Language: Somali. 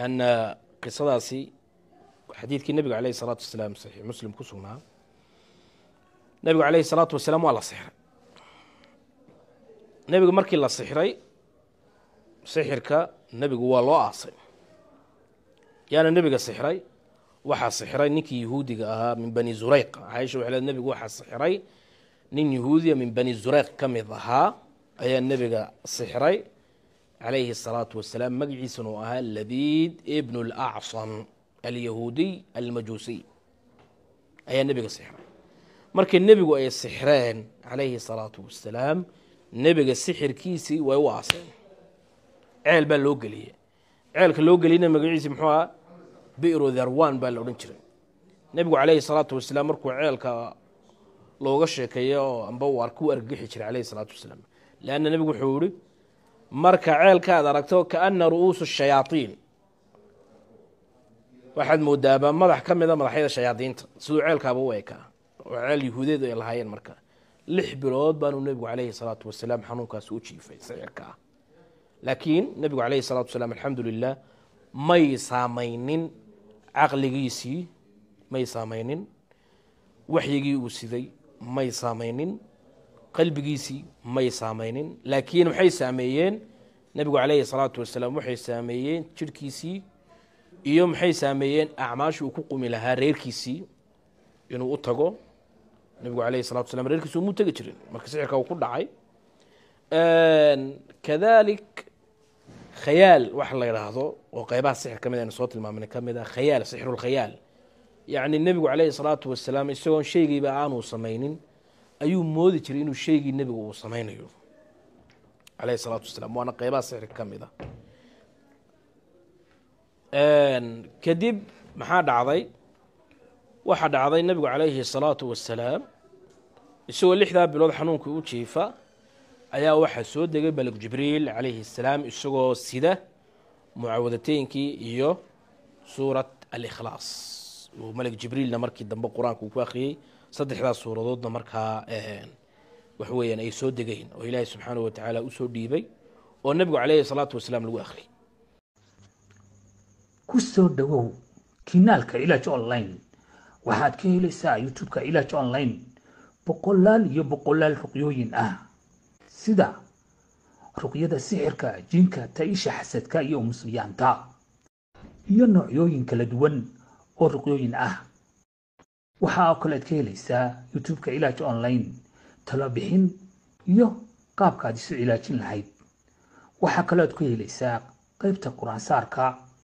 لأن قصة حديث النبي عليه الصلاة والسلام صحيح مسلم كسونا النبي عليه الصلاة والسلام والله سحر النبي مركي الله سحري سحرك النبي والله عاصم يعني النبي السحري وحى سحري نك يهودي من بني زريق عايش على النبي وحى سحري نين يهودي من بني زريق كم ضحى أي النبي السحري عليه الصلاة والسلام مجعي سنوها لبيد ابن الأعصم اليهودي المجوسي أي النبي السحري مركي النبي أي السحرين عليه الصلاة والسلام النبي السحر كيسي ويواصل عيل باللوجلية عيل كاللوجلية مجعي محوها بئر ذروان بالورنشري النبي عليه الصلاة والسلام مركو عيل لوغا sheekeeyo amba war ku argixi jiray عليه الصلاة والسلام لأن النبي وحوري marka ceelkaad aragto kaana ru'uusu shayaaiin waxaad moodaaba madax ka mida madaxyada shayaadiinta sidoo ceelkaaba u ekaa oo ceel yahuudeed ay lahaayeen marka 6 bilood baanu nabigu calayhi salaatu wasalaam xanuunkaas u jiifay sicirka laakiin nabigu calayhi salaatu wasalaam alxamdulillah may saamaynin caqligiisii may saamaynin waxyigii uu siday may saamaynin qalbigiisii may saamaynin laakiin waxay saameeyeen nabigu calayhi salaatu wasalaam waxay saameeyeen jirkiisii iyo maxay saameeyeen acmaashu ku qumi lahaa reerkiisii inuu u tago nabigu calayhi salaatu wasalaam reerkiisii uu tagi jirin marka sixirka uu ku dhacay kadalik khayaal wax la yiraahdo oo qaybaha sixir kamid ah soo tilmaamay kamid ah khayaal sixirul khayaal يعني النبي عليه الصلاة والسلام يسوون شيء يبقى عنه صمينين أيوم مودي ترى إنه شيء النبي وصمينه عليه الصلاة والسلام وأنا قيبا سحر كم ذا كذب ما حد عضي واحد عضي النبي عليه الصلاة والسلام يسوي اللي حذا بلوض حنون كوتشيفا أيا واحد سود دقي بلق جبريل عليه السلام يسوي السيدة معوذتين كي إيو سورة الإخلاص وملك جبريل نمركي دنب القرآن كوكواخي صدح ذا الصورة ضد نمركها وحويا أي سود دقين وإلهي سبحانه وتعالى أسود ديبي والنبي عليه الصلاة والسلام الواخري كسو دغو كينالك علاج أونلاين waxaad ka helaysaa youtube-ka ilaaj online boqolaal iyo boqolaal ruqyooyin ah sida ruqyada sixirka jinka taisha xasadka iyo musliyaanta iyo noocyooyin kala duwan oo ruqyooyin ah waxaa kale ka helaysaa youtube-ka ilaaj online talo bixin iyo qaabka aad isu ilaajin lahayd waxaa kale ka helaysaa qaybta quraan saarka